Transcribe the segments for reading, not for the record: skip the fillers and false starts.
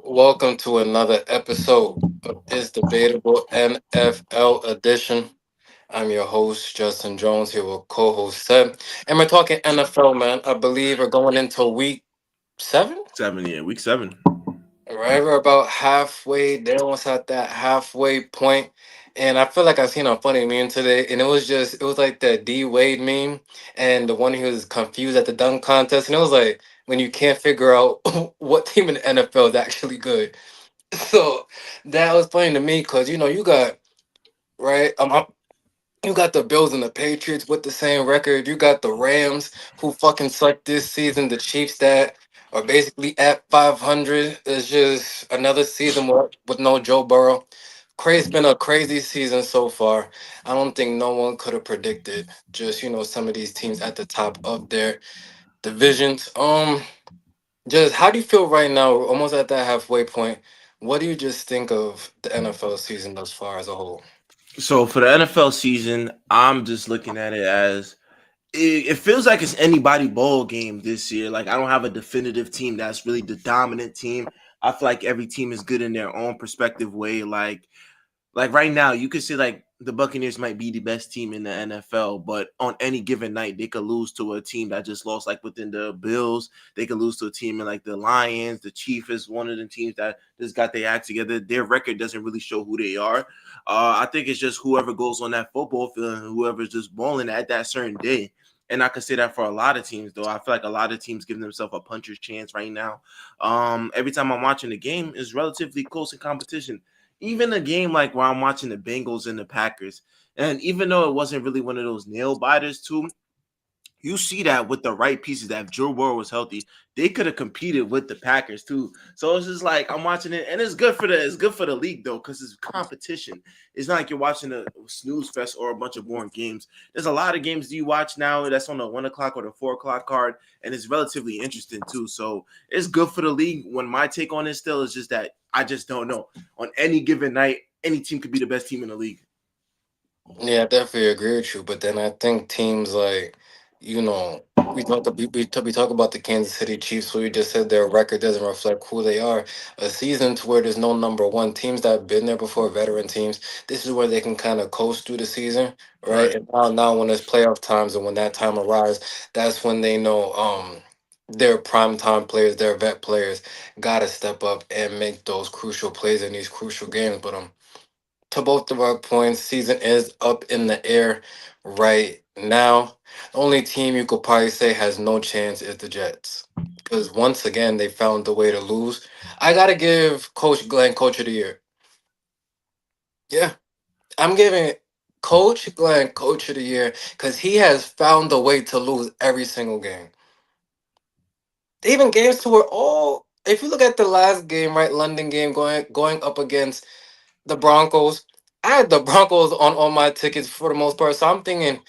Welcome to another episode of It's Debatable NFL edition. I'm your host, Justin Jones, here with co-host Seb. And we're talking NFL, man. I believe we're going into week 7. 7, yeah, week 7. Right, we're about halfway. They're almost at that halfway point. And I feel like I've seen a funny meme today, and it was like the D Wade meme, and the one who was confused at the dunk contest, and it was like when you can't figure out what team in the NFL is actually good. So that was funny to me because you got right. You got the Bills and the Patriots with the same record. You got the Rams who fucking suck this season. The Chiefs that are basically at 500. It's just another season with no Joe Burrow. Crazy, been a crazy season so far. I don't think no one could have predicted just some of these teams at the top of their divisions. Just how do you feel right now? We're almost at that halfway point. What do you just think of the NFL season thus far as a whole? So for the NFL season, I'm just looking at it as it feels like it's anybody bowl game this year. Like I don't have a definitive team that's really the dominant team. I feel like every team is good in their own perspective way. Like right now, you could say like the Buccaneers might be the best team in the NFL, but on any given night, they could lose to a team that just lost, like within the Bills. They could lose to a team in like the Lions. The Chiefs is one of the teams that just got their act together. Their record doesn't really show who they are. I think it's just whoever goes on that football field and whoever's just balling at that certain day. And I could say that for a lot of teams, though. I feel like a lot of teams give themselves a puncher's chance right now. Every time I'm watching the game, is relatively close in competition, even a game like where I'm watching the Bengals and the Packers, and even though it wasn't really one of those nail biters too, you see that with the right pieces, that if Joe Burrow was healthy, they could have competed with the Packers too. So it's just like I'm watching it, and it's good for the league though, because it's competition. It's not like you're watching a snooze fest or a bunch of boring games. There's a lot of games you watch now that's on the 1 o'clock or the 4 o'clock card, and it's relatively interesting too. So it's good for the league. When my take on it still is just that I just don't know. On any given night, any team could be the best team in the league. Yeah, I definitely agree with you. But then I think teams like, you know, we talk about the Kansas City Chiefs, who you just said their record doesn't reflect who they are. A season to where there's no number one teams that have been there before, veteran teams. This is where they can kind of coast through the season, right? Right. And now when there's playoff times and when that time arrives, that's when they know their prime time players, their vet players, gotta step up and make those crucial plays in these crucial games. But to both of our points, season is up in the air right now. The only team you could probably say has no chance is the Jets. Because once again, they found a way to lose. I got to give Coach Glenn Coach of the Year. Yeah, I'm giving Coach Glenn Coach of the Year because he has found a way to lose every single game. Even games to where all, if you look at the last game, right, London game going up against the Broncos. I had the Broncos on all my tickets for the most part. So I'm thinking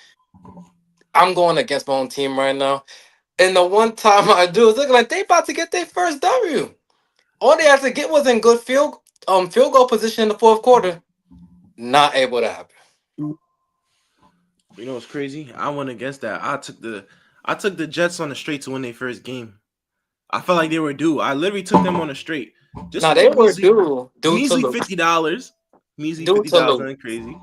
I'm going against my own team right now. And the one time I do, it's looking like they about to get their first W. All they had to get was in good field goal position in the fourth quarter. Not able to happen. You know what's crazy? I went against that. I took the Jets on the straight to win their first game. I felt like they were due. I literally took them on a straight just Now for they a were measly due to measly lose. $50. Measly Due to lose. $50, crazy.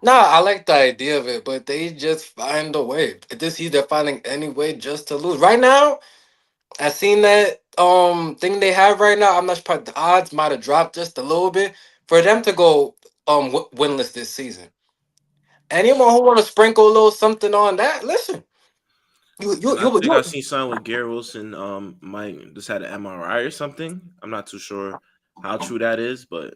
Nah, I like the idea of it, but they just find a way. This year they're finding any way just to lose. Right now, I seen that thing they have right now. I'm not sure the odds might have dropped just a little bit for them to go winless this season. Anyone who want to sprinkle a little something on that, listen, you you And I you think I you. seen something with Garrett Wilson. Might just had an MRI or something. I'm not too sure how true that is, but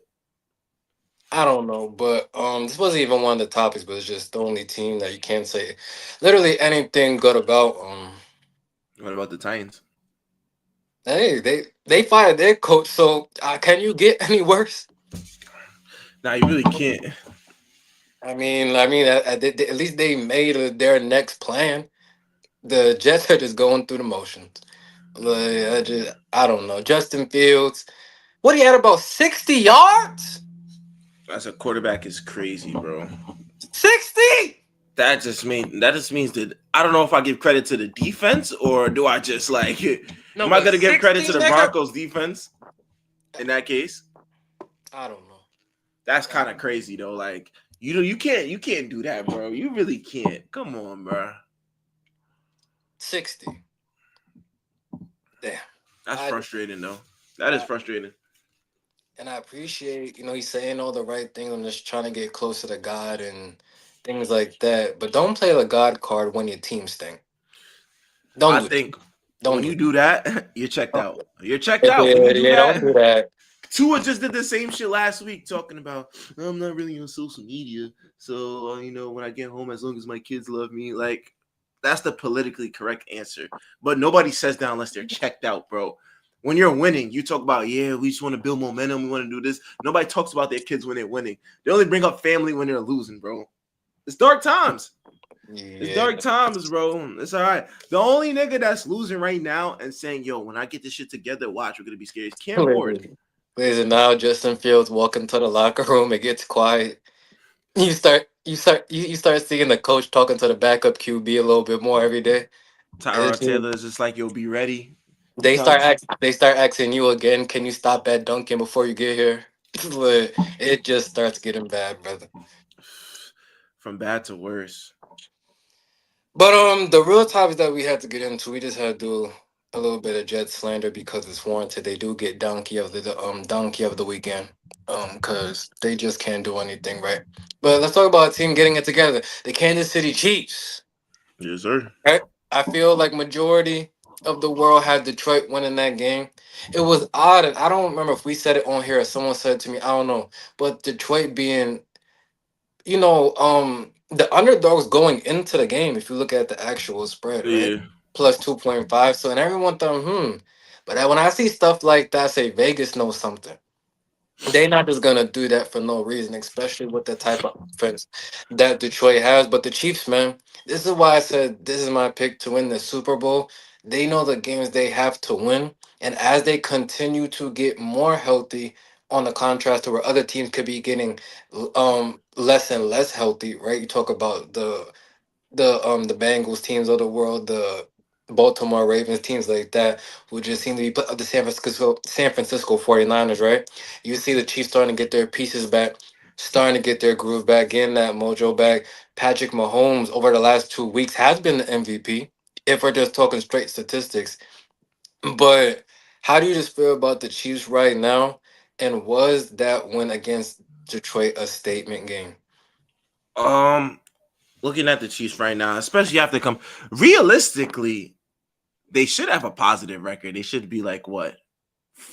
I don't know, but this wasn't even one of the topics, but it's just the only team that you can't say literally anything good about. what about the Titans? Hey, they fired their coach, so can you get any worse? Nah, you really can't. At least they made their next plan. The Jets are just going through the motions. Like, I don't know. Justin Fields, what he had about 60 yards? As a quarterback is crazy, bro. 60? That just means that I don't know if I give credit to the defense or do I just like No, am I but gonna give credit 60, to the nigga. Broncos defense? in that case. I don't know. That's I, kind of crazy though. Like you can't do that, bro. You really can't. Come on, bro. 60. Damn. That's I frustrating though. That is I frustrating. and I appreciate, he's saying all the right things and just trying to get closer to God and things like that. But don't play the God card when your team stink. Don't I do that. think Don't when do you it. do that, you're checked out. You're checked Yeah, out when yeah, you do yeah, don't that. do that. Tua just did the same shit last week, talking about I'm not really on social media, so when I get home, as long as my kids love me, like that's the politically correct answer. But nobody says that unless they're checked out, bro. When you're winning, you talk about we just want to build momentum, we want to do this. Nobody talks about their kids when they're winning. They only bring up family when they're losing, bro. It's dark times. It's Yeah. dark times, bro. It's all right. The only nigga that's losing right now and saying, "Yo, when I get this shit together, watch, we're gonna be scared." Is Cam Ward. Listen, listen, now Justin Fields walk into the locker room, it gets quiet. You start seeing the coach talking to the backup QB a little bit more every day. And Tyrod then Taylor is just like, "Yo, be ready." they start asking you again, can you stop bad dunking before you get here? But it just starts getting bad, brother. From bad to worse. But the real topics that we had to get into, we just had to do a little bit of Jet slander because it's warranted. They do get donkey of the weekend. Because they just can't do anything right. But let's talk about a team getting it together. The Kansas City Chiefs. Yes, sir. Right? I feel like majority of the world had Detroit winning that game. It was odd, and I don't remember if we said it on here or someone said it to me. I don't know, but Detroit being, the underdogs going into the game. If you look at the actual spread, right, Yeah. plus 2.5. So and everyone thought, But when I see stuff like that, I say Vegas knows something. They're not just gonna do that for no reason, especially with the type of offense that Detroit has. But the Chiefs, man, this is why I said this is my pick to win the Super Bowl. They know the games they have to win, and as they continue to get more healthy, on the contrast to where other teams could be getting less and less healthy, right? You talk about the Bengals teams of the world, the Baltimore Ravens teams like that, who just seem to be put up the San Francisco 49ers, right? You see the Chiefs starting to get their pieces back, starting to get their groove back, getting that mojo back. Patrick Mahomes over the last 2 weeks has been the MVP. If we're just talking straight statistics, but how do you just feel about the Chiefs right now? And was that win against Detroit a statement game? Um, Looking at the Chiefs right now, especially after come realistically, they should have a positive record. They should be like what,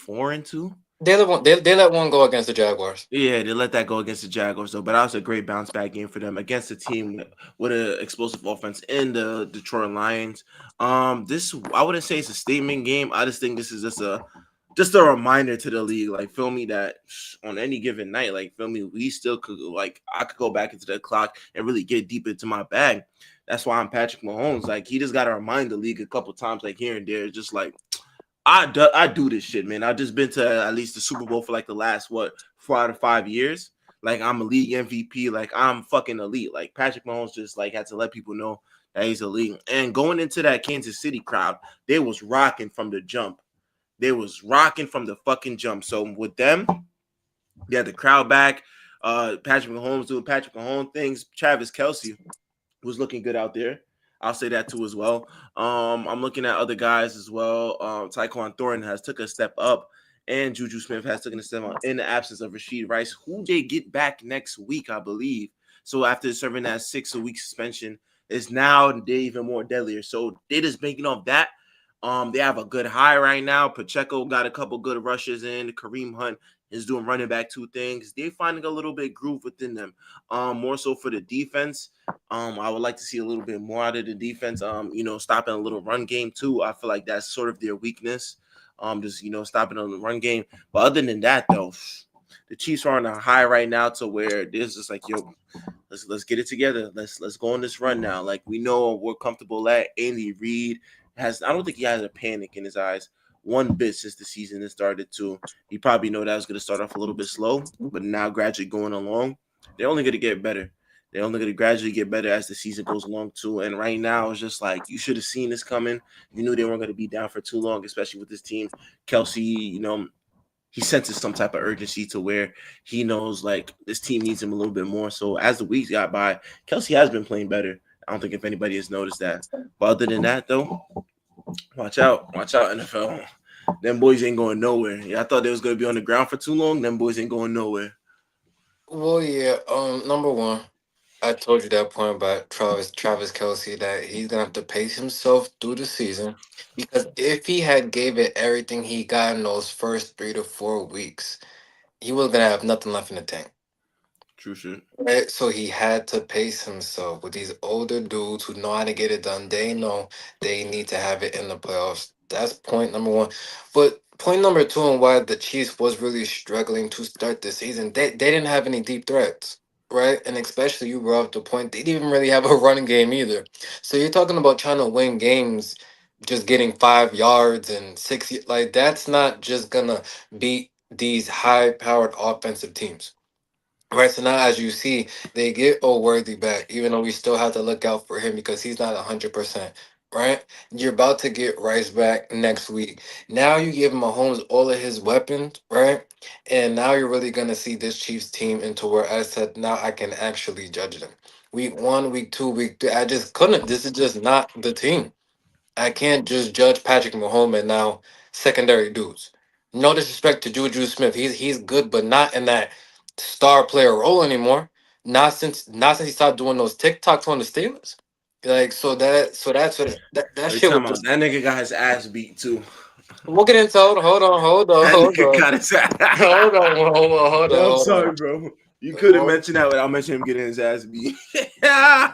4-2. They let one go against the Jaguars. Yeah, they let that go against the Jaguars though, but that was a great bounce back game for them against a team with an explosive offense in the Detroit Lions. This I wouldn't say it's a statement game. I just think this is just a reminder to the league, like feel me that on any given night, like feel me, we still could like I could go back into the clock and really get deep into my bag. That's why I'm Patrick Mahomes. Like he just got to remind the league a couple times, like here and there, just like I do this shit, man. I've just been to at least the Super Bowl for like the last 4 out of 5 years. Like I'm a league MVP. Like I'm fucking elite. Like Patrick Mahomes just like had to let people know that he's elite. And going into that Kansas City crowd, they was rocking from the jump. They was rocking from the fucking jump. So with them, they had the crowd back. Patrick Mahomes doing Patrick Mahomes things. Travis Kelsey was looking good out there. I'll say that too as well. I'm looking at other guys as well. Tyquan Thornton has took a step up, and Juju Smith has taken a step up in the absence of Rasheed Rice, who they get back next week, I believe. So after serving that 6-week suspension, is now they even more deadlier. So they just banking off that. They have a good high right now. Pacheco got a couple good rushes in. Kareem Hunt is doing running back two things. They're finding a little bit groove within them. More so for the defense. I would like to see a little bit more out of the defense. Stopping a little run game too. I feel like that's sort of their weakness. Just stopping on the run game. But other than that, though, the Chiefs are on a high right now to where there's just like, yo, let's get it together. Let's go on this run now. Like we know we're comfortable at. Andy Reid I don't think he has a panic in his eyes one bit since the season has started to. He probably know that was going to start off a little bit slow, but now gradually going along, they're only going to get better. They're only going to gradually get better as the season goes along too. And right now, it's just like you should have seen this coming. You knew they weren't going to be down for too long, especially with this team. Kelsey, he senses some type of urgency to where he knows like this team needs him a little bit more. So as the weeks got by, Kelsey has been playing better. I don't think if anybody has noticed that. But other than that, though, watch out, NFL. Them boys ain't going nowhere. Yeah, I thought they was gonna be on the ground for too long. Them boys ain't going nowhere. Well, yeah. Number one, I told you that point about Travis Kelsey that he's gonna have to pace himself through the season because if he had gave it everything he got in those first 3 to 4 weeks, he was gonna have nothing left in the tank. True shit. Right, so he had to pace himself with these older dudes who know how to get it done. They know they need to have it in the playoffs. That's point number one. But point number two, and why the Chiefs was really struggling to start the season, they didn't have any deep threats, right? And especially you brought up the point, they didn't even really have a running game either. So you're talking about trying to win games, just getting 5 yards and like that's not just gonna beat these high-powered offensive teams. Right, so now as you see, they get O'Worthy back, even though we still have to look out for him because he's not 100%. Right, you're about to get Rice back next week. Now you give Mahomes all of his weapons, right? And now you're really gonna see this Chiefs team into where I said now I can actually judge them. Week one, week two, week three, I just couldn't. This is just not the team. I can't just judge Patrick Mahomes and now secondary dudes. No disrespect to Juju Smith. He's good, but not in that star player role anymore. Not since he stopped doing those TikToks on the Steelers. Like that's what that Every shit was time out, just. that nigga got his ass beat too. We'll get into it. That Hold nigga on, got his ass. Yeah, I'm hold on. sorry, bro. You couldn't Hold mention that without mentioning him getting his ass beat. on.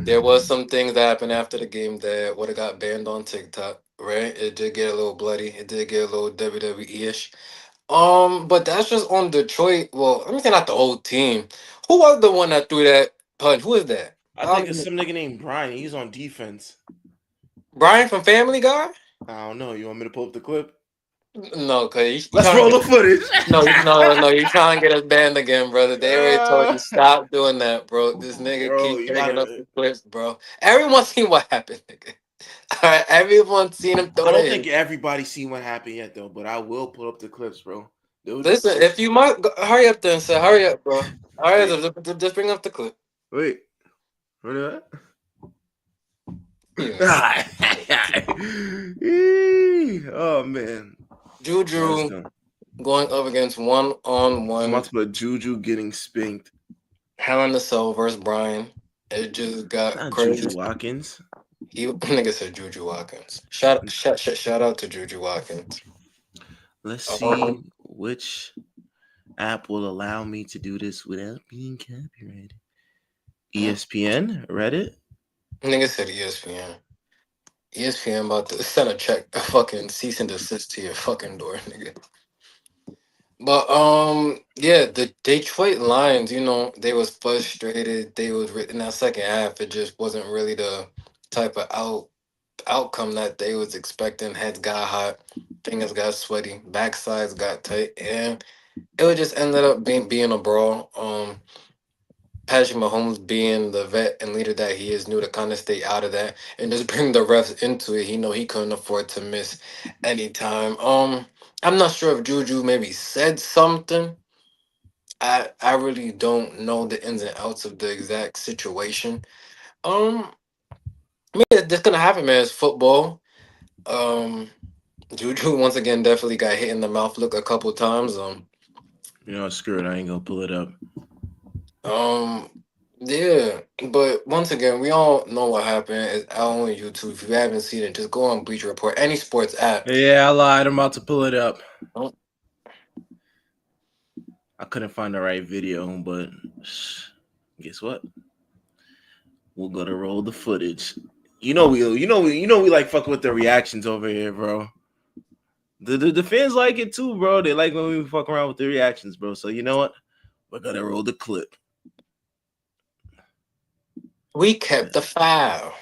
There was some things that happened after the game that would have got banned on TikTok, right? It did get a little bloody. It did get a little WWE-ish. But that's just on Detroit. Well, let me say not the whole team. Who was the one that threw that punch? Who is that? I think it's some nigga named Brian. He's on defense. Brian from Family Guy? I don't know. You want me to pull up the clip? No, cause you Let's trying roll to the get footage. no, you trying to get us banned again, brother. They already told you stop doing that, bro. This nigga Bro, keep you bringing up gotta. the clips, bro. Everyone seen what happened, nigga. All right, everyone seen him I throw the don't think hit. everybody's seen what happened yet, though. But I will pull up the clips, bro. Dude, Listen, if you might hurry up, then say hurry up, bro. All right, wait, just bring up the clip. wait. What is that? Yeah, Oh man, let's Juju go. going up against one on I'm about one. to put Juju getting spanked. Hell in the Cell versus Brian. It just It's got not Juju crazy. Watkins. He nigga said Juju Watkins. Shout out to Juju Watkins. Let's Um, see which app will allow me to do this without being copyrighted. ESPN, Reddit. nigga said ESPN. ESPN about to send a check, a fucking cease and desist to your fucking door, nigga. But yeah, the Detroit Lions, they was frustrated. They was in that second half. It just wasn't really the type of outcome that they was expecting. Heads got hot, fingers got sweaty, backsides got tight, and it would just ended up being a brawl. Patrick Mahomes being the vet and leader that he is knew to kind of stay out of that and just bring the refs into it. He know he couldn't afford to miss any time. I'm not sure if Juju maybe said something. I really don't know the ins and outs of the exact situation. Um, I mean that's gonna happen, man. It's football. Um, Juju once again definitely got hit in the mouth look a couple times. You know, screw it. I ain't gonna pull it up. Um, yeah, but once again, we all know what happened. It's out on YouTube. If you haven't seen it, just go on Bleacher Report, any sports app. Yeah, I lied. I'm about to pull it up. Oh, I couldn't find the right video, but guess what? We're gonna roll the footage. We like fuck with the reactions over here, bro. The fans like it too, bro. They like when we fuck around with the reactions, bro. So you know what? We're gonna roll the clip. we kept the file.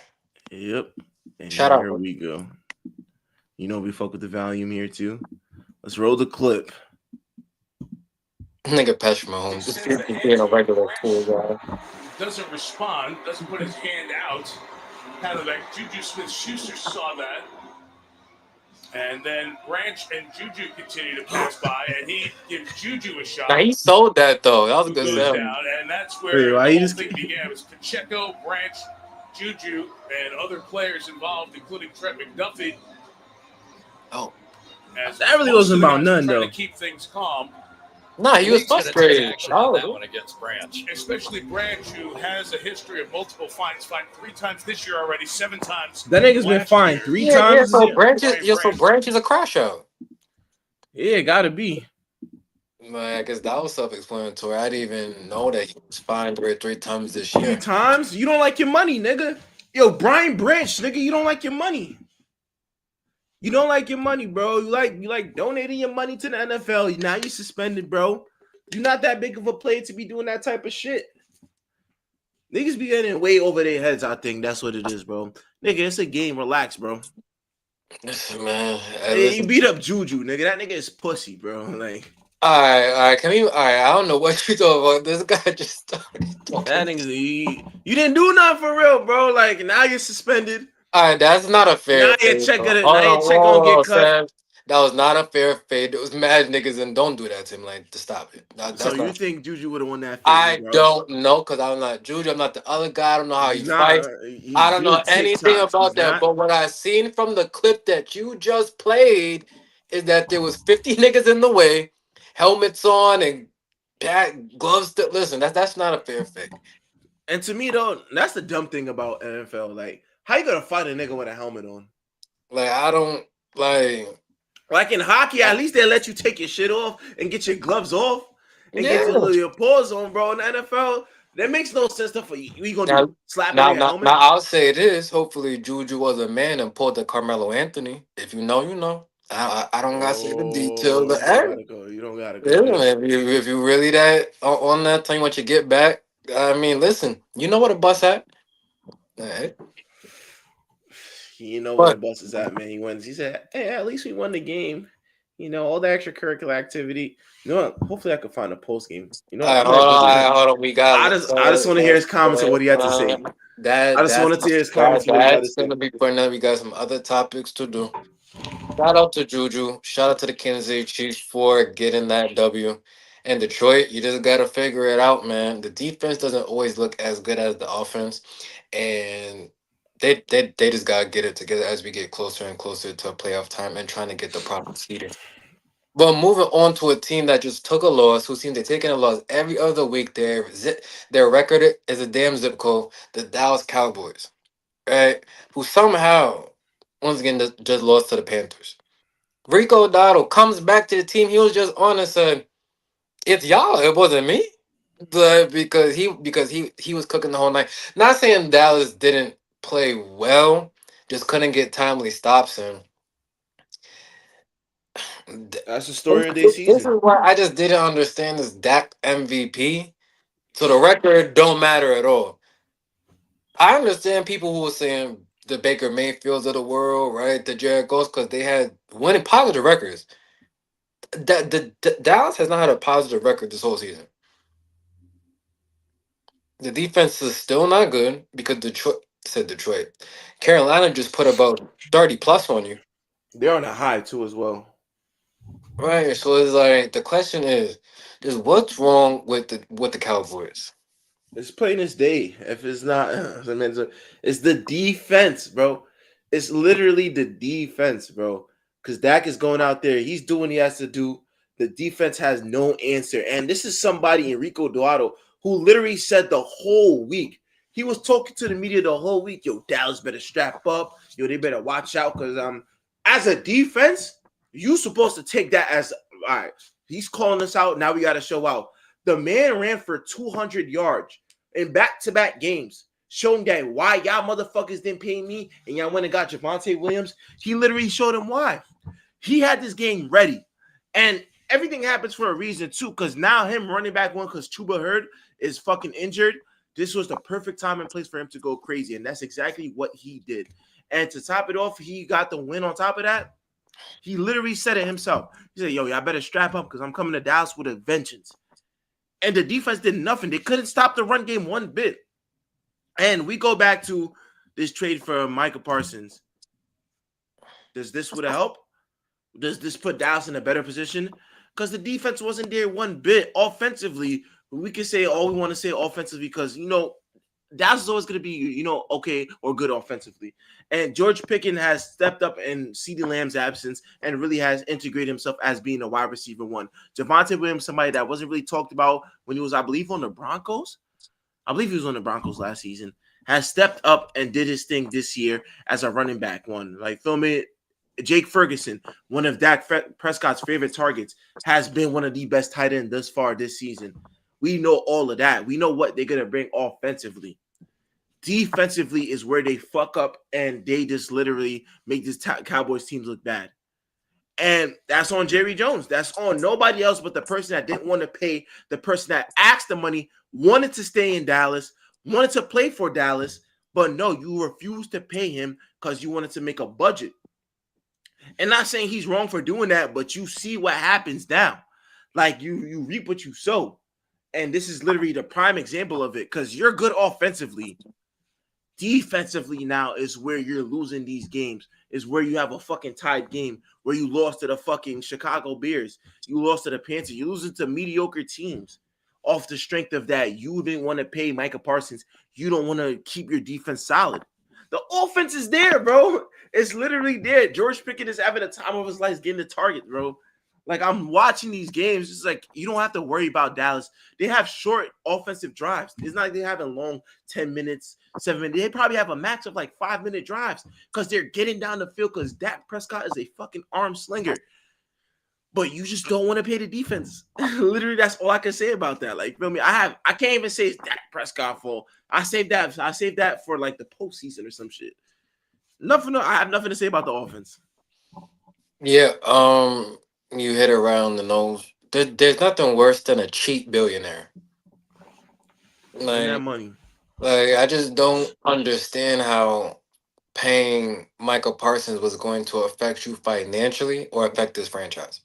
Yep. And Shout out, here we go. You know we fuck with the volume here too. Let's roll the clip. nigga Patrick Mahomes. Just being a regular cool guy. Doesn't respond, doesn't put his hand out. Kind of like Juju Smith Schuster saw that. And then Branch and Juju continue to pass by, and he gives Juju a Now shot, he sold that though. That was a who good goes sell. down, and that's Wait, where why the you whole just thing began. It was Pacheco, Branch, Juju, and other players involved, including Trent McDuffie, Oh, as that really most wasn't of the about guys were none trying to though. keep things calm, nah, The he was league's going to take frustrated. action on that Oh, one against Branch. especially Branch, who has a history of multiple fines, fined 3 times this year already, 7 times That nigga's been last fined year. three yeah, yeah. times. So Brian So Branch. Branch is a crash out. Yeah, gotta be Man, I guess that was self-explanatory. I didn't even know that he was fined three times this three year. times. You don't like your money, nigga. Yo, Brian Branch, nigga, you don't like your money. You don't like your money, bro. You like donating your money to the NFL. Now you suspended, bro. You're not that big of a player to be doing that type of shit. Niggas be getting way over their heads. I think that's what it is, bro. Nigga, it's a game. Relax, bro. Listen, man. Hey, you Listen. beat up Juju, nigga. That nigga is pussy, bro. Like All right. Can we? All right. I don't know what you talking about. This guy just started that talking. nigga, you didn't do nothing for real, bro. Like now you're suspended. All right, that's not a fair Now your fade, check bro. gonna Hold now your on, check gonna whoa, get cut. Sam. That was not a fair fade. There was mad niggas, and don't do that to him. Like, to stop it. So That's you not. think Juju would have won that fade, I bro? don't know because I'm not Juju. I'm not the other guy. I don't know how He's he not. fights. I He's don't know doing anything TikToks. about He's that. not. But what I seen from the clip that you just played is that there was 50 niggas in the way, helmets on and gloves. Listen, that's not a fair fade. And to me though, that's the dumb thing about NFL. Like, how you gonna fight a nigga with a helmet on? Like I don't like. Like in hockey, at least they let you take your shit off and get your gloves off and get Yeah. your paws on, bro. In the NFL, that makes no sense. For you, what you gonna do? Now, Slap on your now, helmet? I'll say this. Hopefully, Juju was a man and pulled the Carmelo Anthony. If you know, you know. I don't gotta say the details, Oh, but you don't hey, gotta go. You don't gotta go yeah, there. if you really that on that thing, what you get back. I mean, listen, you know what a bus at. Hey, You know where the but bus is at, man. He wins. He said, "Hey, at least we won the game. You know, all the extracurricular activity. You know what? Hopefully, I can find a post game. You know, I'm hold gonna on, Google it. hold on. We got I just want to hear his comments of what he had to say. I just wanted to hear his comments of what he had to that's say. gonna be fun. Now we got some other topics to do. Shout out to Juju. Shout out to the Kansas City Chiefs for getting that W. And Detroit, you just gotta figure it out, man. The defense doesn't always look as good as the offense, and they just gotta get it together as we get closer and closer to playoff time and trying to get the proper seeding. But moving on to a team that just took a loss, who seems to taking a loss every other week. Their record is a damn zip code. The Dallas Cowboys, right? Who somehow once again just lost to the Panthers. Rico Dotto comes back to the team he was just on and said, "It's y'all. It wasn't me." Because he was cooking the whole night. Not saying Dallas didn't play well, just couldn't get timely stops. And That's the this story of their this season. is what I just didn't understand is Dak MVP. So the record don't matter at all. I understand people who were saying the Baker Mayfields of the world, right? The Jared Goffs, because they had winning positive records. Dallas has not had a positive record this whole season. The defense is still not good because Detroit. Carolina just put about 30 plus on you. They're on a high too as well. Right. So it's like the question is just what's wrong with the Cowboys? It's plain as day. If it's not, I mean, it's the defense, bro. It's literally the defense, bro. Because Dak is going out there. He's doing what he has to do. The defense has no answer. And this is somebody, Enrico Duato, who literally said the whole week. He was talking to the media the whole week. Yo, Dallas better strap up. Yo, they better watch out. Because as a defense, you supposed to take that as all right. He's calling us out. Now we got to show out. The man ran for 200 yards in back-to-back games, showing that why y'all motherfuckers didn't pay me and y'all went and got Javonte Williams. He literally showed him why. He had this game ready. And everything happens for a reason, too, because now him running back one because Chuba Hurd is fucking injured. This was the perfect time and place for him to go crazy, and that's exactly what he did. And to top it off, he got the win on top of that. He literally said it himself. He said, yo, y'all better strap up because I'm coming to Dallas with a vengeance. And the defense did nothing. They couldn't stop the run game one bit. And we go back to this trade for Micah Parsons. Does this would have helped? Does this put Dallas in a better position? Because the defense wasn't there one bit. Offensively, we can say all we want to say offensively because Dallas is always going to be okay or good offensively. And George Pickens has stepped up in CeeDee Lamb's absence and really has integrated himself as being a wide receiver one. Javonte Williams, somebody that wasn't really talked about when he was, I believe, on the Broncos. I believe he was on the Broncos last season. Has stepped up and did his thing this year as a running back one. Like, feel me? Jake Ferguson, one of Dak Prescott's favorite targets, has been one of the best tight ends thus far this season. We know all of that. We know what they're going to bring offensively. Defensively is where they fuck up and they just literally make this Cowboys team look bad. And that's on Jerry Jones. That's on nobody else but the person that didn't want to pay, the person that asked the money, wanted to stay in Dallas, wanted to play for Dallas, but no, you refused to pay him because you wanted to make a budget. And not saying he's wrong for doing that, but you see what happens now. Like you reap what you sow. And this is literally the prime example of it because you're good offensively. Defensively now is where you're losing these games, is where you have a fucking tied game, where you lost to the fucking Chicago Bears. You lost to the Panthers. You're losing to mediocre teams off the strength of that. You didn't want to pay Micah Parsons. You don't want to keep your defense solid. The offense is there, bro. It's literally there. George Pickens is having a time of his life getting the target, bro. Like, I'm watching these games. It's like you don't have to worry about Dallas. They have short offensive drives. It's not like they have a long 10 minutes, 7 minutes. They probably have a max of like 5-minute drives because they're getting down the field because Dak Prescott is a fucking arm slinger. But you just don't want to pay the defense. Literally, that's all I can say about that. Like, feel me? I can't even say it's Dak Prescott fault. I saved that for like the postseason or some shit. I have nothing to say about the offense. Yeah, you hit around the nose. There's nothing worse than a cheap billionaire. And that Like, money. I just don't understand how paying Michael Parsons was going to affect you financially or affect this franchise.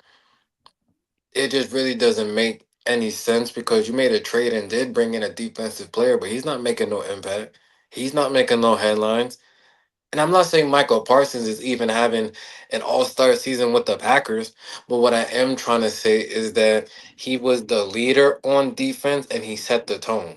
It just really doesn't make any sense because you made a trade and did bring in a defensive player, but he's not making no impact. He's not making no headlines. And I'm not saying Michael Parsons is even having an all-star season with the Packers, but what I am trying to say is that he was the leader on defense and he set the tone,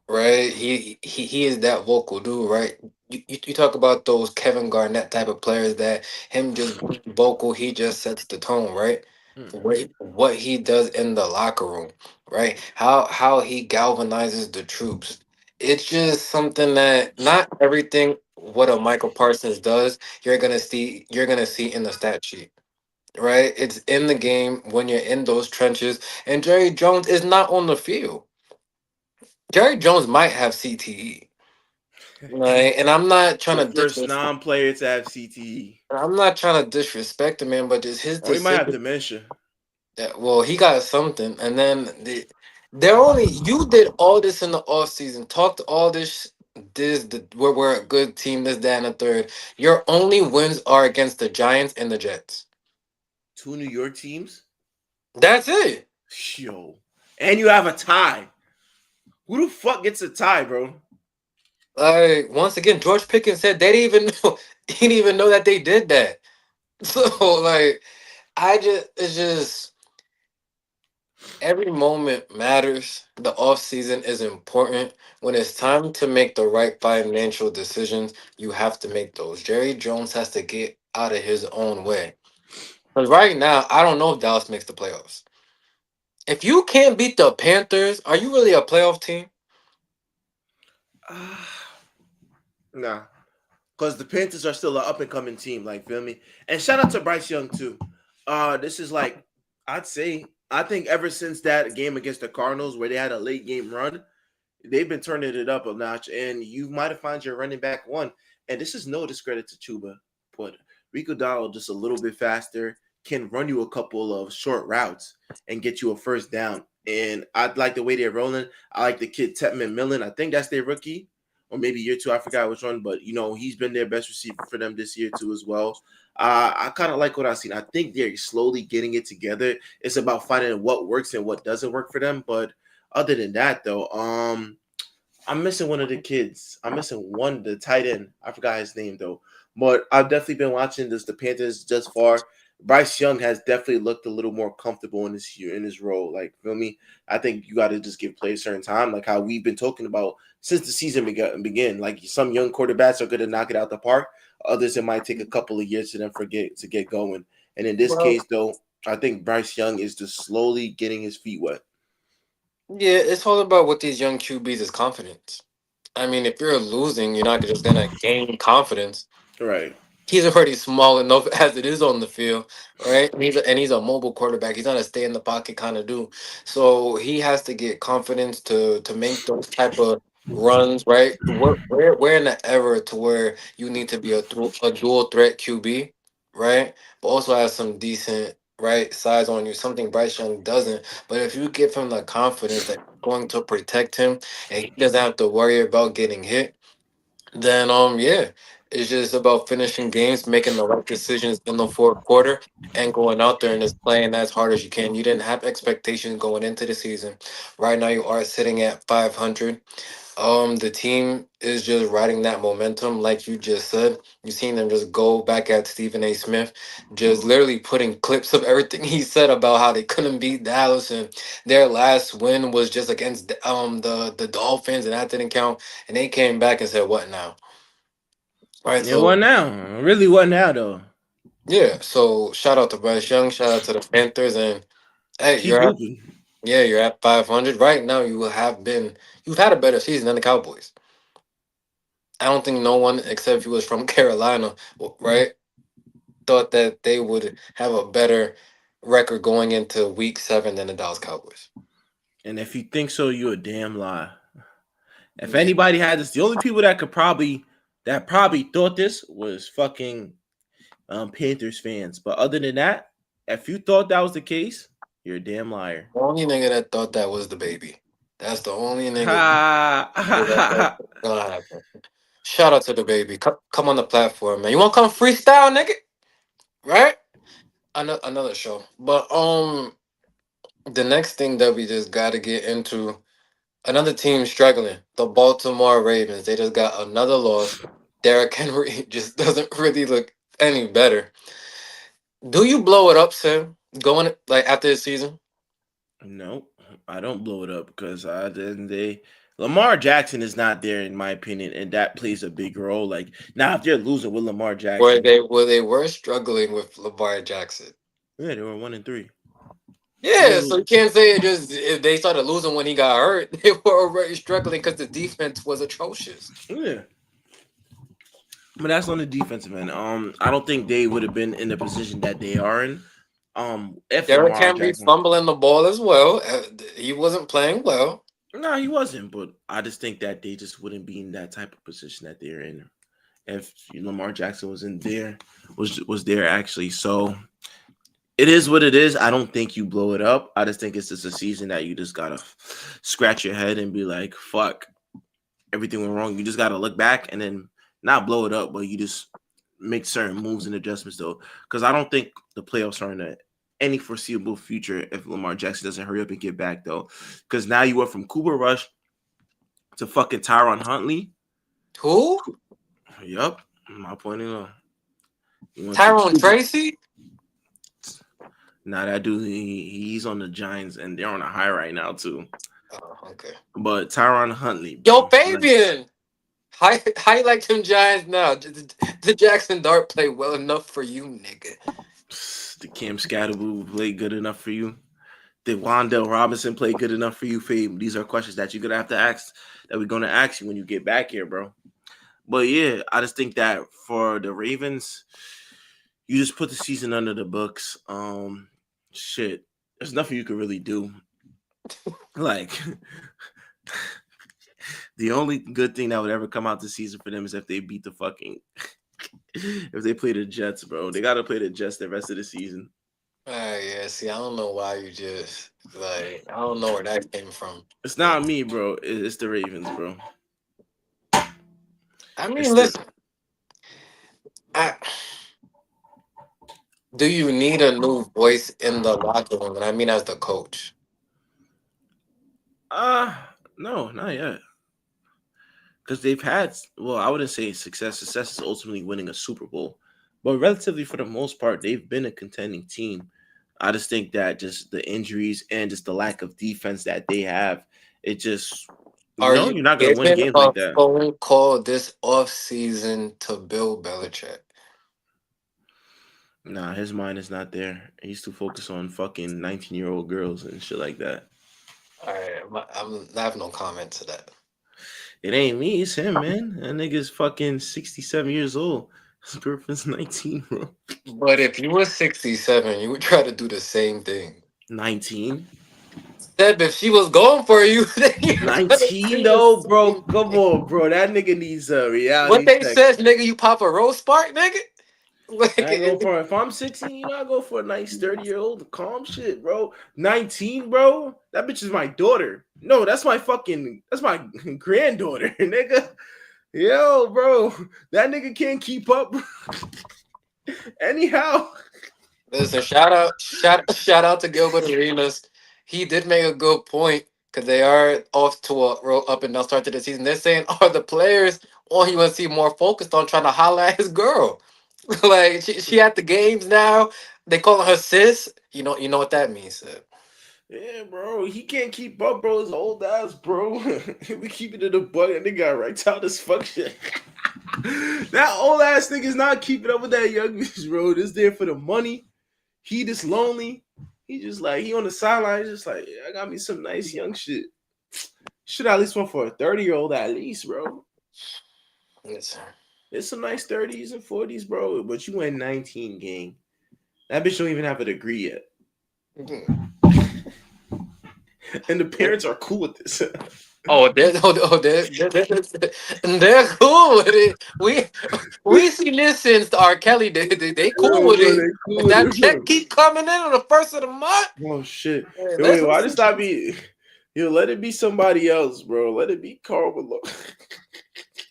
right? He is that vocal dude, right? You talk about those Kevin Garnett type of players that him just being vocal, he just sets the tone, right? Mm-hmm. What he does in the locker room, right? How he galvanizes the troops. It's just something that not everything what a Michael Parsons does, you're gonna see in the stat sheet. Right? It's in the game when you're in those trenches. And Jerry Jones is not on the field. Jerry Jones might have CTE. Right? And I'm not trying The to first disrespect. non-player to have CTE. I'm not trying to disrespect the man, but just his Or he might have decision. dementia. That well, he got something, and then they're only you did all this in the off season, talked all we're a good team, this, that, and the third. Your only wins are against the Giants and the Jets. Two New York teams. That's it. Yo. And you have a tie. Who the fuck gets a tie, bro? Like once again, George Pickens said they didn't even know he didn't even know that they did that. So like it's just every moment matters. The off season is important. When it's time to make the right financial decisions, you have to make those. Jerry Jones has to get out of his own way. Because right now, I don't know if Dallas makes the playoffs. If you can't beat the Panthers, are you really a playoff team? Nah. Because the Panthers are still an up and coming team, like, feel me? And shout out to Bryce Young too. This is like, I think ever since that game against the Cardinals where they had a late game run, they've been turning it up a notch. And you might have found your running back one. And this is no discredit to Chuba, but Rico Dowdle just a little bit faster, can run you a couple of short routes and get you a first down. And I like the way they're rolling. I like the kid Tepman Millen. I think that's their rookie or maybe year two. I forgot which one, but he's been their best receiver for them this year too as well. I kind of like what I've seen. I think they're slowly getting it together. It's about finding what works and what doesn't work for them. But other than that, though, I'm missing one of the kids. I'm missing the tight end. I forgot his name though. But I've definitely been watching the Panthers just far. Bryce Young has definitely looked a little more comfortable in this year in his role. Like, feel me? I think you got to just give players certain time, like how we've been talking about since the season began. Like some young quarterbacks are going to knock it out the park. Others, it might take a couple of years to them forget to get going. And in this Well, case, though, I think Bryce Young is just slowly getting his feet wet. yeah, it's all about what these young QBs is confidence. I mean, if you're losing, you're not just gonna gain confidence. Right. He's already small enough as it is on the field, right? And he's a mobile quarterback. He's not a stay in the pocket kind of dude. So he has to get confidence to make those type of runs, right? We're in the era to where you need to be a dual threat QB, right? But also have some decent right size on you. Something Bryce Young doesn't. But if you give him the confidence that you're going to protect him and he doesn't have to worry about getting hit, then yeah, it's just about finishing games, making the right decisions in the fourth quarter, and going out there and just playing as hard as you can. You didn't have expectations going into the season. Right now, you are sitting at 500. The team is just riding that momentum, like you just said. You've seen them just go back at Stephen A. Smith, just literally putting clips of everything he said about how they couldn't beat Dallas, and their last win was just against the Dolphins, and that didn't count. And they came back and said, "What now?" Right. It wasn't So now. It really wasn't now though. yeah. So shout out to Bryce Young. Shout out to the Panthers. And hey, Keep hooping. you're at 500 right now. You've had a better season than the Cowboys. I don't think no one except if you was from Carolina, right, thought that they would have a better record going into Week 7 than the Dallas Cowboys. And if you think so, you a damn lie. If Yeah. anybody had this, the only people that probably thought this was fucking Panthers fans. But other than that, if you thought that was the case, you're a damn liar. The only nigga that thought that was the baby. That's the only nigga Ha ha that ha thought ha. that was gonna happen. Shout out to the baby. Come on the platform, man. You want to come freestyle, nigga? Right? Another show. But the next thing that we just got to get into, another team struggling, the Baltimore Ravens. They just got another loss. Derrick Henry just doesn't really look any better. Do you blow it up, Sam? Going like after the season? No, I don't blow it up because I didn't. Lamar Jackson is not there in my opinion, and that plays a big role. Like now, if they're losing with Lamar Where Jackson, they were struggling with Lamar Jackson. yeah, they were 1-3. Yeah, Yeah, so you can't say it just if they started losing when he got hurt. They were already struggling because the defense was atrocious. yeah. But that's on the defensive end. I don't think they would have been in the position that they are in. If Derrick Lamar Henry Jackson, fumbling the ball as well. He wasn't playing well. no, he wasn't. But I just think that they just wouldn't be in that type of position that they're in if Lamar Jackson was in there, was there actually. So it is what it is. I don't think you blow it up. I just think it's just a season that you just gotta scratch your head and be like, "Fuck, everything went wrong." You just gotta look back and then not blow it up, but you just make certain moves and adjustments though. Because I don't think the playoffs are in any foreseeable future if Lamar Jackson doesn't hurry up and get back though. Because now you went from Cooper Rush to fucking Tyron Huntley. Who? Yup, my point is, you went from Tyrone Cooper. Tracy? Now that dude, he's on the Giants and they're on a high right now too. Oh, okay. But Tyron Huntley, Yo, bro, Fabian! How you like them Giants now? The Jackson Dart play well enough for you, nigga. the Cam Scatterboo played good enough for you. Did Wandell Robinson play good enough for you, Fabe? These are questions that you're gonna have to ask that we're gonna ask you when you get back here, bro. But yeah, I just think that for the Ravens, you just put the season under the books. Shit, there's nothing you can really do. Like the only good thing that would ever come out this season for them is if they beat the fucking if they play the Jets, bro. They gotta play the Jets the rest of the season. Yeah, see, I don't know why you just like I don't know where that came from. It's not me, bro. It's the Ravens, bro. I It's mean, the listen, I, do you need a new voice in the locker room? And I mean, as the coach. uh no, not yet. Because they've had, well, I wouldn't say success. Success is ultimately winning a Super Bowl. but relatively for the most part, they've been a contending team. I just think that just the injuries and just the lack of defense that they have, it just Are you you're not gonna win giving games a like that. phone call this offseason to Bill Belichick? Nah, his mind is not there. He's too focused on fucking 19-year-old girls and shit like that. All right, I have no comment to that. It ain't me, it's him, man. That nigga's fucking 67 years old. His girlfriend's 19, bro. But if you were 67, you would try to do the same thing. 19? Seb, if she was going for you, then you're gonna 19 do the though, bro. same Come thing. on, bro. That nigga needs a What reality they check. said, nigga, you pop a rose spark, nigga? I ain't go Like, for it. If I'm 16, I go for a nice 30-year-old calm shit, bro. 19, bro. That bitch is my daughter. No, that's my granddaughter, nigga. Yo, bro. That nigga can't keep up. Anyhow. listen, shout out to Gilbert Arenas. He did make a good point because they are off to a real up and down start to the season. They're saying, are the players on UNC more focused on trying to holler at his girl? Like she at the games now. They calling her sis. You know what that means. Seb. Yeah, bro, he can't keep up, bro. His old ass, bro. We keep it in the butt, and they got right out as fuck shit. That old ass nigga's not keeping up with that young bitch, bro. This there for the money. He just lonely. He just like he on the sideline, just like yeah, I got me some nice young shit. Should at least went for a 30-year-old at least, bro. Listen. There's some nice 30s and 40s, bro. But you went 19 gang. That bitch don't even have a degree yet. Mhm. And the parents are cool with this. Oh, they're cool with it. We seen this since the R. Kelly. They cool Yo, with bro, it. they cool If with that it, bro. check keep coming in on the first of the month, Oh shit. man, Yo, wait, why just not be yo, let it be somebody else, bro. Let it be Carl Malone.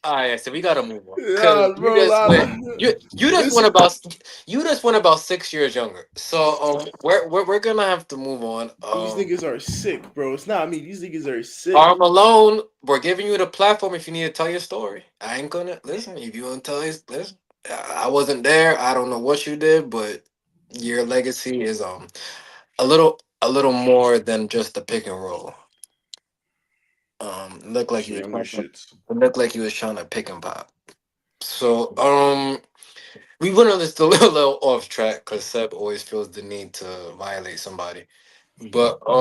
all right, so we gotta move on because Yeah, bro, Lala. you just This went about 6 years younger. So we're gonna have to move on. these niggas are sick, bro. It's not me. These niggas are sick. Arm alone, we're giving you the platform if you need to tell your story. I ain't gonna listen. If you want to tell us, listen. I wasn't there. I don't know what you did, but your legacy is a little more than just the pick and roll. Look like you Some was younger trying to, shits. it looked like you was trying to pick and pop. So we went on this a little off track because Seb always feels the need to violate somebody. But I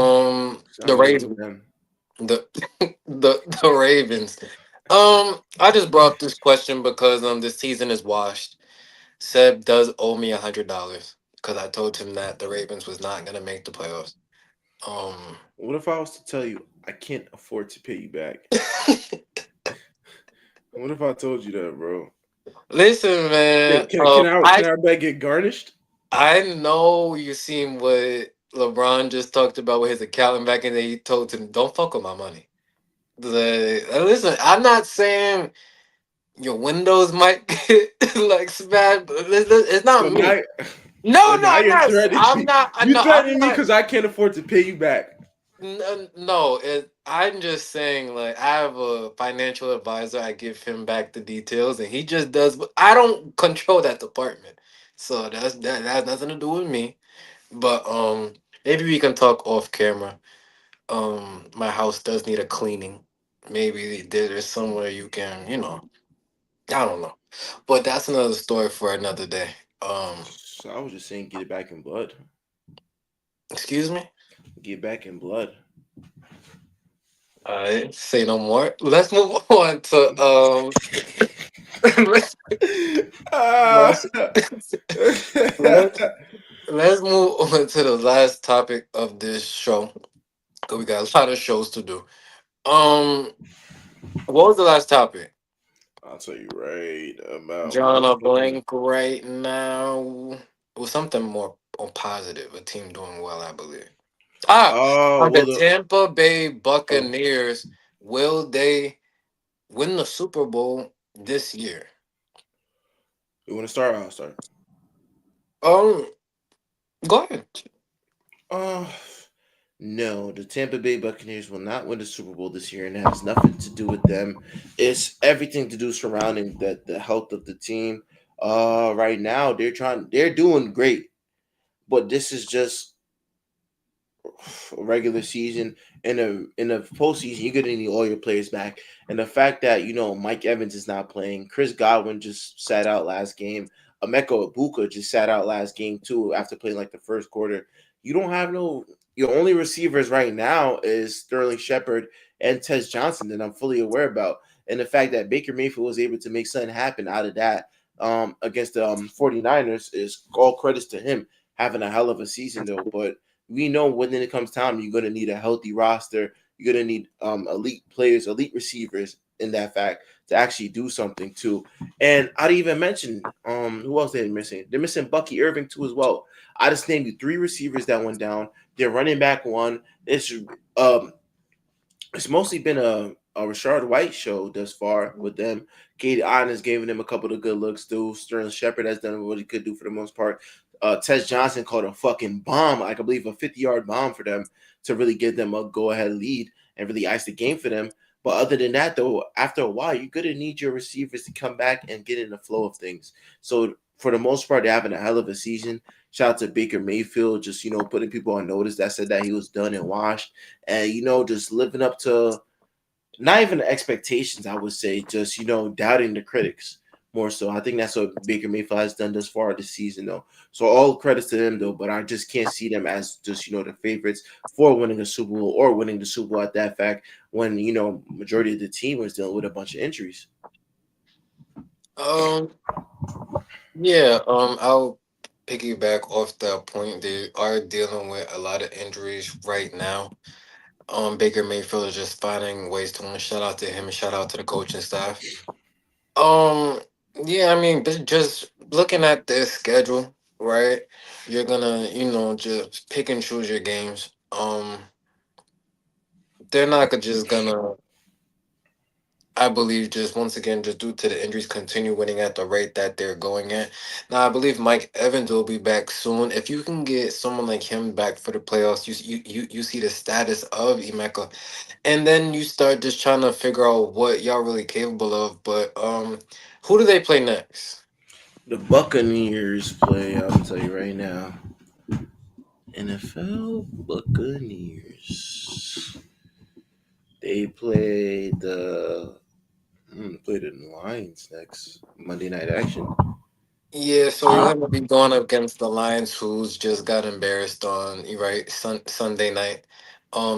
the don't even know Ravens, them. the the Ravens. I just brought up this question because this season is washed. Seb does owe me $100 because I told him that the Ravens was not gonna make the playoffs. Um, What if I was to tell you I can't afford to pay you back? What if I told you that, bro? listen, man. Can our bet get garnished? I know you seen what LeBron just talked about with his accountant back in the day. He told him, "Don't fuck with my money." Listen, I'm not saying your windows might get like smashed, but it's So not now me. No, no, now I'm you're not. threatening I'm me. not. I You know. I'm threatening me not. because I can't afford to pay you back. No, I'm just saying, like, I have a financial advisor. I give him back the details, and he just does. I don't control that department, so that has nothing to do with me. But maybe we can talk off camera. My house does need a cleaning. Maybe there's somewhere you can, I don't know, but that's another story for another day. So I was just saying, get it back in blood. Excuse me. Get back in blood. I say no more. Let's move on to let's Ah. let's let's let's move on to the last topic of this show because we got a lot of shows to do. Um, what was the last topic? I'll tell you right about John a motherfucking. blank right now. It was something more on positive. A team doing well, I believe. Ah, Oh on the well, the Tampa Bay oh, Buccaneers. Will they win the Super Bowl this year? you want to start? I'll start. Um, go ahead. Uh, no, the Tampa Bay Buccaneers will not win the Super Bowl this year, and it has nothing to do with them. It's everything to do surrounding the health of the team. Right now they're doing great, but this is just regular season. In a postseason, you're gonna need all your players back. And the fact that Mike Evans is not playing, Chris Godwin just sat out last game, Emeka Ibuka just sat out last game too after playing like the first quarter. You don't have no. Your only receivers right now is Sterling Shepard and Tez Johnson that I'm fully aware about. And the fact that Baker Mayfield was able to make something happen out of that against the 49ers is all credits to him having a hell of a season though. But we know when it comes time, you're going to need a healthy roster. You're going to need elite players, elite receivers in that fact to actually do something too. And I'd even mention who else they're missing. They're missing Bucky Irving too as well. I just named you three receivers that went down. They're running back one. Um it's mostly been a Rashard White show thus far with them. Katie Allen has given them a couple of good looks too. Sterling Shepard has done what he could do for the most part. Tez Johnson called a fucking bomb, like I believe a 50-yard bomb for them to really give them a go ahead lead and really ice the game for them. But other than that, though, after a while, you're gonna need your receivers to come back and get in the flow of things. So for the most part, they're having a hell of a season. Shout out to Baker Mayfield, just putting people on notice that said that he was done and washed, and just living up to not even the expectations. I would say just doubting the critics more so. I think that's what Baker Mayfield has done thus far this season, though. So all credits to them, though. But I just can't see them as just the favorites for winning a Super Bowl or winning the Super Bowl at that fact when majority of the team was dealing with a bunch of injuries. Um, yeah, I'll piggyback off that point. They are dealing with a lot of injuries right now. Baker Mayfield is just finding ways to win. Shout out to him. Shout out to the coaching staff. Um, yeah, I mean, but just looking at their schedule, right? You're gonna, just pick and choose your games. They're not just gonna, I believe, just once again, just due to the injuries, continue winning at the rate that they're going at. Now, I believe Mike Evans will be back soon. If you can get someone like him back for the playoffs, you see the status of Emeka, and then you start just trying to figure out what y'all really capable of. But who do they play next? The Buccaneers play. I'm gonna tell you right now. NFL Buccaneers. They play the Lions next Monday Night Action. Yeah, so you're gonna be going up against the Lions, who's just got embarrassed on right Sunday night.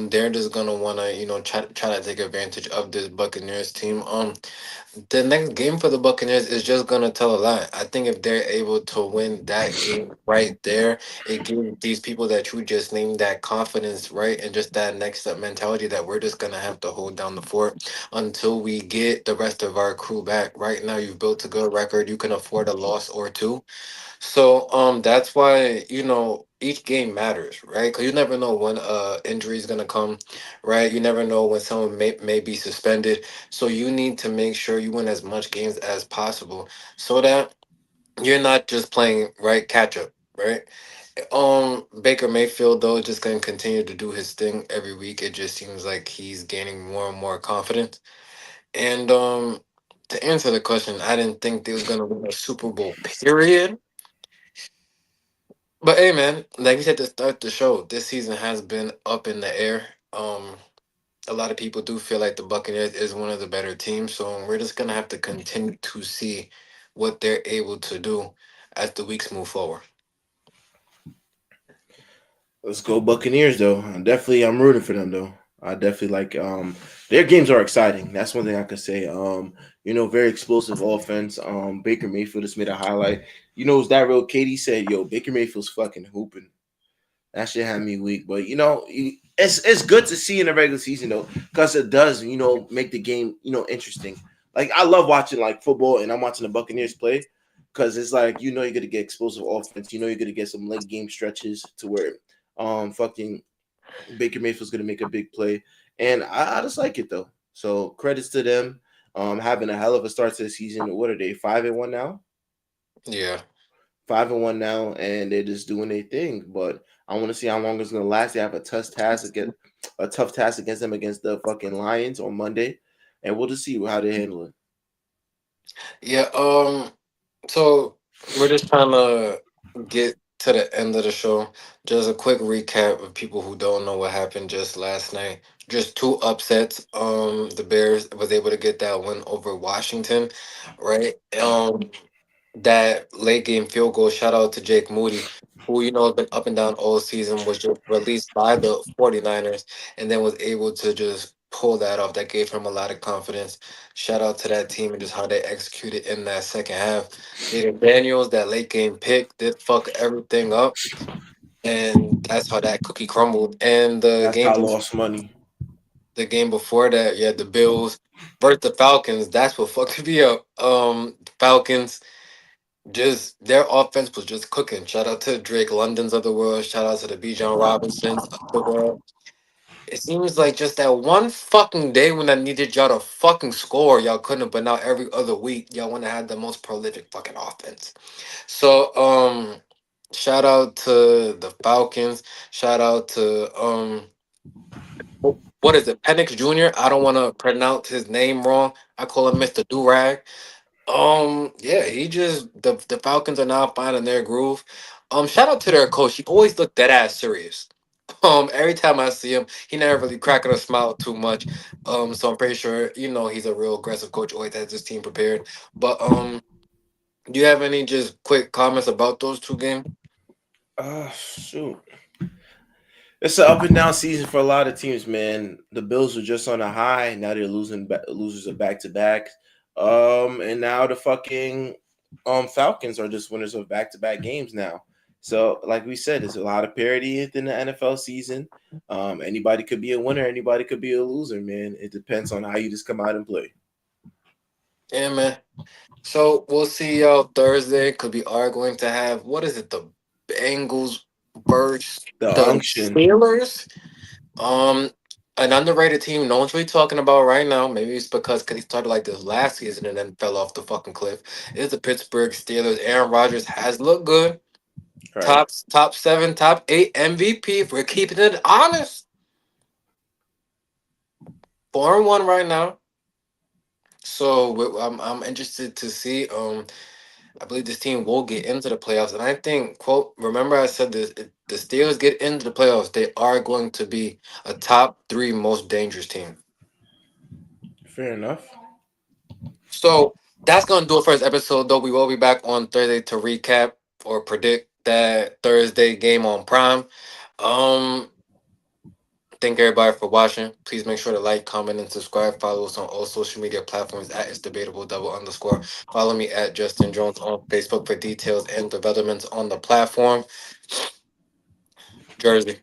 They're just gonna wanna try to take advantage of this Buccaneers team. The next game for the Buccaneers is just gonna tell a lot. I think if they're able to win that game right there, it gives these people that you just named that confidence, right, and just that next up mentality that we're just gonna have to hold down the fort until we get the rest of our crew back. Right now, you've built a good record. You can afford a loss or two. So that's why each game matters, right? Because you never know when injury is gonna come, right? You never know when someone may be suspended. So you need to make sure you win as much games as possible, so that you're not just playing right catch up, right? Baker Mayfield though is just gonna continue to do his thing every week. It just seems like he's gaining more and more confidence. And to answer the question, I didn't think they was gonna win a Super Bowl, period. But hey, man, like we said to start the show, this season has been up in the air. A lot of people do feel like the Buccaneers is one of the better teams, so we're just gonna have to continue to see what they're able to do as the weeks move forward. Let's go Buccaneers though. I'm rooting for them though. I definitely like their games are exciting. That's one thing I could say. Very explosive offense. Baker Mayfield just made a highlight. Was that real? Katie said, "Yo, Baker Mayfield's fucking hooping." That shit had me weak. But it's good to see in the regular season though, because it does make the game interesting. Like I love watching like football, and I'm watching the Buccaneers play because it's like you're gonna get explosive offense. You're gonna get some late game stretches to where fucking Baker Mayfield's gonna make a big play, and I just like it though. So credits to them, having a hell of a start to the season. What are they 5-1 now? Yeah, 5-1 now, and they're just doing their thing. But I want to see how long it's gonna last. They have a tough task against them against the fucking Lions on Monday, and we'll just see how they handle it. yeah. So we're just trying to get to the end of the show. Just a quick recap of people who don't know what happened just last night. Just two upsets. The Bears was able to get that win over Washington, right? That late game field goal. Shout out to Jake Moody, who has been up and down all season, was just released by the 49ers and then was able to just pull that off. That gave him a lot of confidence. Shout out to that team and just how they executed in that second half. Jaden Daniels, that late game pick, did fuck everything up. And that's how that cookie crumbled. And That's how I lost money. the game before that, yeah, the Bills versus the Falcons. That's what fucked me up. Falcons, just their offense was just cooking. Shout out to Drake Londons of the world. Shout out to the Bijan Robinsons of the world. It seems like just that one fucking day when I needed y'all to fucking score, y'all couldn't. But now every other week, y'all want to have the most prolific fucking offense. So, shout out to the Falcons. Shout out to what is it, Penix Jr. I don't want to pronounce his name wrong. I call him Mister Durag. Yeah, he just the Falcons are now finding their groove. Shout out to their coach. He always looked dead ass serious. Every time I see him, he never really cracking a smile too much. So I'm pretty sure he's a real aggressive coach. Always has his team prepared. But do you have any just quick comments about those two games? Shoot. It's an up and down season for a lot of teams, man. The Bills are just on a high. Now they're losers of back to back. And now the fucking Falcons are just winners of back to back games now. So, like we said, there's a lot of parity within the NFL season. Anybody could be a winner, anybody could be a loser, man. It depends on how you just come out and play. Yeah, man. So we'll see y'all Thursday. Because we are going to have, what is it? The Bengals versus The the unction. Steelers. Um, an underrated team no one's really talking about right now. Maybe it's because he started like this last season and then fell off the fucking cliff. Is the Pittsburgh Steelers? Aaron Rodgers has looked good. Right. Top seven, top eight MVP. If we're keeping it honest, 4-1 right now. So I'm interested to see. I believe this team will get into the playoffs, and I think, quote, remember I said this: if the Steelers get into the playoffs, they are going to be a top three most dangerous team. Fair enough. So that's gonna do it for this episode. Though we will be back on Thursday to recap or predict that Thursday game on Prime. Um, thank everybody for watching. Please make sure to like, comment, and subscribe. Follow us on all social media platforms at It's Debatable double underscore. Follow me at Justin Jones on Facebook for details and developments on the platform. Jersey.